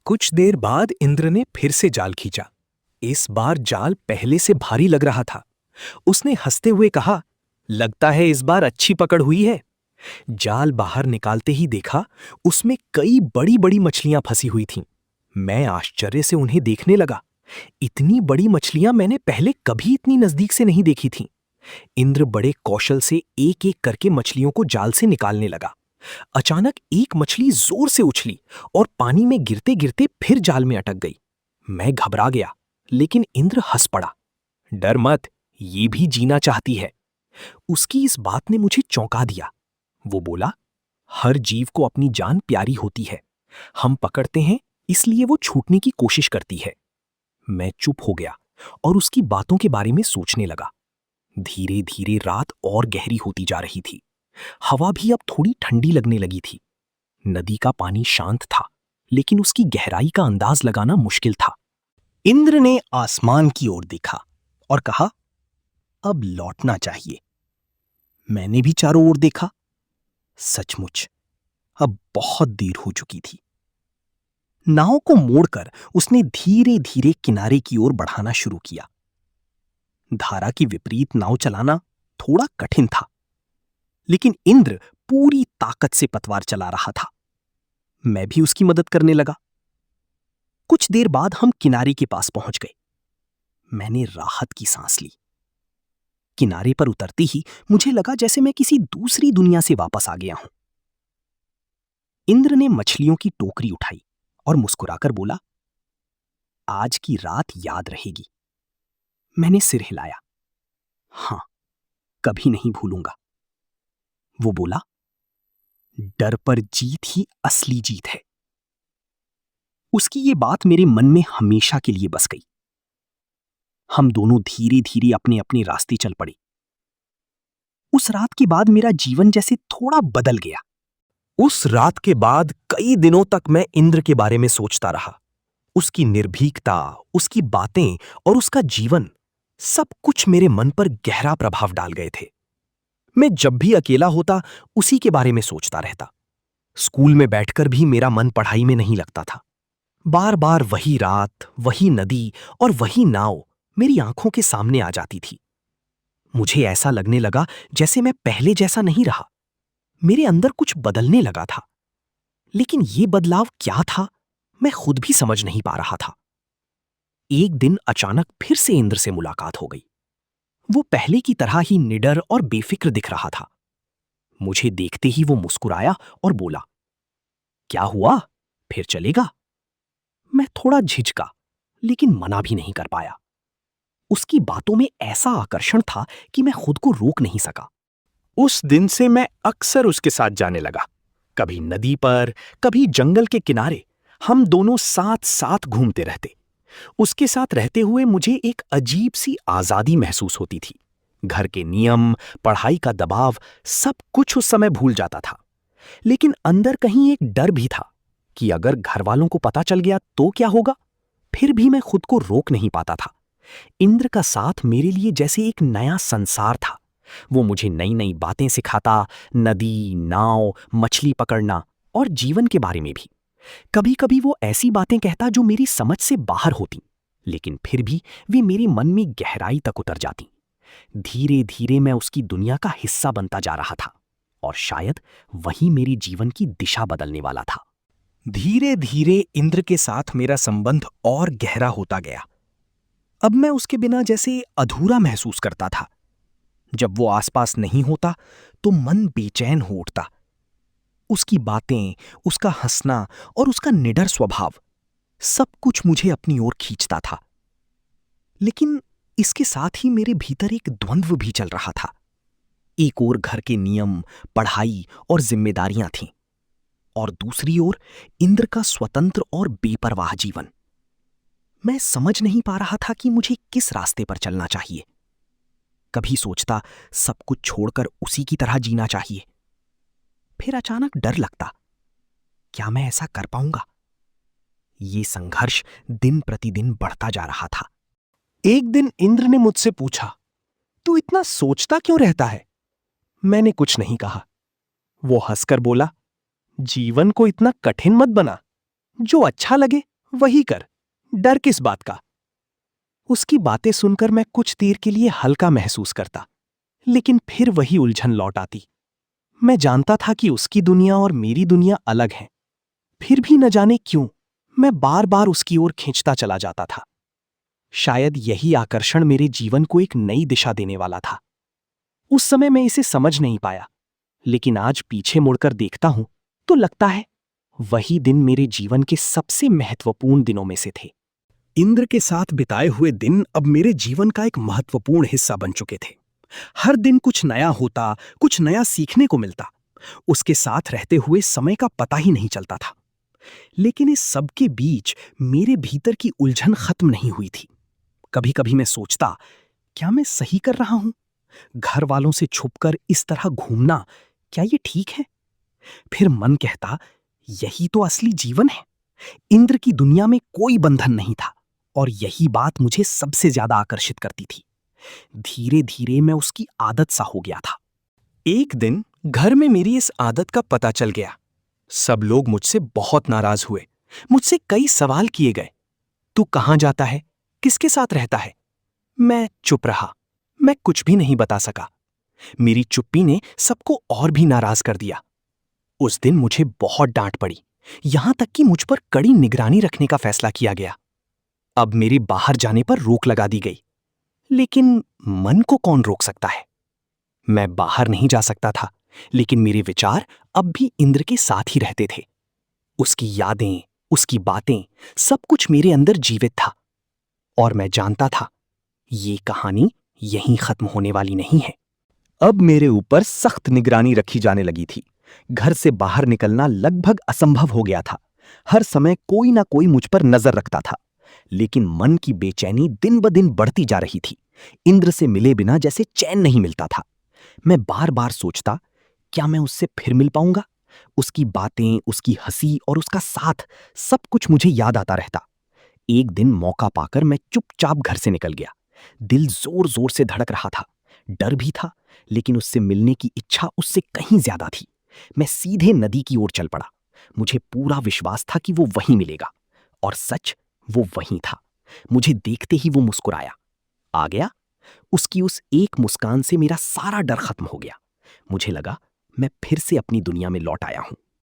कुछ देर बाद इंद्र ने फिर से जाल खींचा। इस बार जाल पहले से भारी लग रहा था। उसने हंसते हुए कहा, लगता है इस बार अच्छी पकड़ हुई है। जाल बाहर निकालते ही देखा, उसमें कई बड़ी बड़ी मछलियां फंसी हुई थीं। मैं आश्चर्य से उन्हें देखने लगा। इतनी बड़ी मछलियां मैंने पहले कभी इतनी नजदीक से नहीं देखी थीं। इंद्र बड़े कौशल से एक एक करके मछलियों को जाल से निकालने लगा। अचानक एक मछली जोर से उछली और पानी में गिरते गिरते फिर जाल में अटक गई। मैं घबरा गया, लेकिन इंद्र हंस पड़ा। डर मत, ये भी जीना चाहती है। उसकी इस बात ने मुझे चौंका दिया। वो बोला, हर जीव को अपनी जान प्यारी होती है। हम पकड़ते हैं इसलिए वो छूटने की कोशिश करती है। मैं चुप हो गया और उसकी बातों के बारे में सोचने लगा। धीरे धीरे रात और गहरी होती जा रही थी। हवा भी अब थोड़ी ठंडी लगने लगी थी। नदी का पानी शांत था, लेकिन उसकी गहराई का अंदाज लगाना मुश्किल था। इंद्र ने आसमान की ओर देखा और कहा, अब लौटना चाहिए। मैंने भी चारों ओर देखा। सचमुच अब बहुत देर हो चुकी थी। नाव को मोड़कर उसने धीरे धीरे किनारे की ओर बढ़ाना शुरू किया। धारा की विपरीत नाव चलाना थोड़ा कठिन था, लेकिन इंद्र पूरी ताकत से पतवार चला रहा था। मैं भी उसकी मदद करने लगा। कुछ देर बाद हम किनारे के पास पहुंच गए। मैंने राहत की सांस ली। किनारे पर उतरते ही मुझे लगा जैसे मैं किसी दूसरी दुनिया से वापस आ गया हूं। इंद्र ने मछलियों की टोकरी उठाई और मुस्कुराकर बोला, आज की रात याद रहेगी। मैंने सिर हिलाया। हां, कभी नहीं भूलूंगा। वो बोला, डर पर जीत ही असली जीत है। उसकी ये बात मेरे मन में हमेशा के लिए बस गई। हम दोनों धीरे धीरे अपने अपने रास्ते चल पड़े। उस रात के बाद मेरा जीवन जैसे थोड़ा बदल गया। उस रात के बाद कई दिनों तक मैं इंद्र के बारे में सोचता रहा। उसकी निर्भीकता, उसकी बातें और उसका जीवन, सब कुछ मेरे मन पर गहरा प्रभाव डाल गए थे। मैं जब भी अकेला होता उसी के बारे में सोचता रहता। स्कूल में बैठकर भी मेरा मन पढ़ाई में नहीं लगता था। बार बार वही रात, वही नदी और वही नाव मेरी आंखों के सामने आ जाती थी। मुझे ऐसा लगने लगा जैसे मैं पहले जैसा नहीं रहा। मेरे अंदर कुछ बदलने लगा था, लेकिन ये बदलाव क्या था, मैं खुद भी समझ नहीं पा रहा था। एक दिन अचानक फिर से इंद्र से मुलाकात हो गई। वो पहले की तरह ही निडर और बेफिक्र दिख रहा था। मुझे देखते ही वो मुस्कुराया और बोला, क्या हुआ, फिर चलेगा? मैं थोड़ा झिझका, लेकिन मना भी नहीं कर पाया। उसकी बातों में ऐसा आकर्षण था कि मैं खुद को रोक नहीं सका। उस दिन से मैं अक्सर उसके साथ जाने लगा। कभी नदी पर, कभी जंगल के किनारे। हम दोनों साथ साथ घूमते रहते। उसके साथ रहते हुए मुझे एक अजीब सी आजादी महसूस होती थी। घर के नियम, पढ़ाई का दबाव, सब कुछ उस समय भूल जाता था। लेकिन अंदर कहीं एक डर भी था कि अगर घर वालों को पता चल गया तो क्या होगा। फिर भी मैं खुद को रोक नहीं पाता था। इंद्र का साथ मेरे लिए जैसे एक नया संसार था। वो मुझे नई नई बातें सिखाता, नदी, नाव, मछली पकड़ना और जीवन के बारे में भी। कभी कभी वो ऐसी बातें कहता जो मेरी समझ से बाहर होती, लेकिन फिर भी वे मेरे मन में गहराई तक उतर जाती। धीरे धीरे मैं उसकी दुनिया का हिस्सा बनता जा रहा था, और शायद वही मेरी जीवन की दिशा बदलने वाला था। धीरे धीरे इंद्र के साथ मेरा संबंध और गहरा होता गया। अब मैं उसके बिना जैसे अधूरा महसूस करता था। जब वो आसपास नहीं होता तो मन बेचैन हो उठता। उसकी बातें, उसका हंसना और उसका निडर स्वभाव, सब कुछ मुझे अपनी ओर खींचता था। लेकिन इसके साथ ही मेरे भीतर एक द्वंद्व भी चल रहा था। एक ओर घर के नियम, पढ़ाई और जिम्मेदारियां थीं, और दूसरी ओर इंद्र का स्वतंत्र और बेपरवाह जीवन। मैं समझ नहीं पा रहा था कि मुझे किस रास्ते पर चलना चाहिए। कभी सोचता सब कुछ छोड़कर उसी की तरह जीना चाहिए। फिर अचानक डर लगता, क्या मैं ऐसा कर पाऊंगा? ये संघर्ष दिन प्रतिदिन बढ़ता जा रहा था। एक दिन इंद्र ने मुझसे पूछा, तू इतना सोचता क्यों रहता है? मैंने कुछ नहीं कहा। वो हंसकर बोला, जीवन को इतना कठिन मत बना, जो अच्छा लगे वही कर, डर किस बात का? उसकी बातें सुनकर मैं कुछ देर के लिए हल्का महसूस करता, लेकिन फिर वही उलझन लौट आती। मैं जानता था कि उसकी दुनिया और मेरी दुनिया अलग है, फिर भी न जाने क्यों मैं बार बार उसकी ओर खींचता चला जाता था। शायद यही आकर्षण मेरे जीवन को एक नई दिशा देने वाला था। उस समय मैं इसे समझ नहीं पाया, लेकिन आज पीछे मुड़कर देखता हूं तो लगता है वही दिन मेरे जीवन के सबसे महत्वपूर्ण दिनों में से थे। इंद्र के साथ बिताए हुए दिन अब मेरे जीवन का एक महत्वपूर्ण हिस्सा बन चुके थे। हर दिन कुछ नया होता, कुछ नया सीखने को मिलता। उसके साथ रहते हुए समय का पता ही नहीं चलता था। लेकिन इस सब के बीच मेरे भीतर की उलझन खत्म नहीं हुई थी। कभी कभी मैं सोचता, क्या मैं सही कर रहा हूं? घर वालों से छुपकर इस तरह घूमना, क्या ये ठीक है? फिर मन कहता, यही तो असली जीवन है। इंद्र की दुनिया में कोई बंधन नहीं था, और यही बात मुझे सबसे ज्यादा आकर्षित करती थी। धीरे धीरे मैं उसकी आदत सा हो गया था। एक दिन घर में मेरी इस आदत का पता चल गया। सब लोग मुझसे बहुत नाराज हुए। मुझसे कई सवाल किए गए। तू कहां जाता है? किसके साथ रहता है? मैं चुप रहा। मैं कुछ भी नहीं बता सका। मेरी चुप्पी ने सबको और भी नाराज कर दिया। उस दिन मुझे बहुत डांट पड़ी, यहां तक कि मुझ पर कड़ी निगरानी रखने का फैसला किया गया। अब मेरे बाहर जाने पर रोक लगा दी गई। लेकिन मन को कौन रोक सकता है? मैं बाहर नहीं जा सकता था, लेकिन मेरे विचार अब भी इंद्र के साथ ही रहते थे। उसकी यादें, उसकी बातें, सब कुछ मेरे अंदर जीवित था। और मैं जानता था, ये कहानी यहीं खत्म होने वाली नहीं है। अब मेरे ऊपर सख्त निगरानी रखी जाने लगी थी। घर से बाहर निकलना लगभग असंभव हो गया था। हर समय कोई ना कोई मुझ पर नजर रखता था। लेकिन मन की बेचैनी दिन ब दिन बढ़ती जा रही थी। इंद्र से मिले बिना जैसे चैन नहीं मिलता था। मैं बार बार सोचता, क्या मैं उससे फिर मिल पाऊंगा? उसकी बातें, उसकी हंसी और उसका साथ, सब कुछ मुझे याद आता रहता। एक दिन मौका पाकर मैं चुपचाप घर से निकल गया। दिल जोर जोर से धड़क रहा था। डर भी था, लेकिन उससे मिलने की इच्छा उससे कहीं ज्यादा थी। मैं सीधे नदी की ओर चल पड़ा। मुझे पूरा विश्वास था कि वो वहीं मिलेगा। और सच, वो वहीं था। मुझे देखते ही वो मुस्कुराया। आ गया। उसकी उस एक मुस्कान से मेरा सारा डर खत्म हो गया। मुझे लगा मैं फिर से अपनी दुनिया में लौट आया हूं।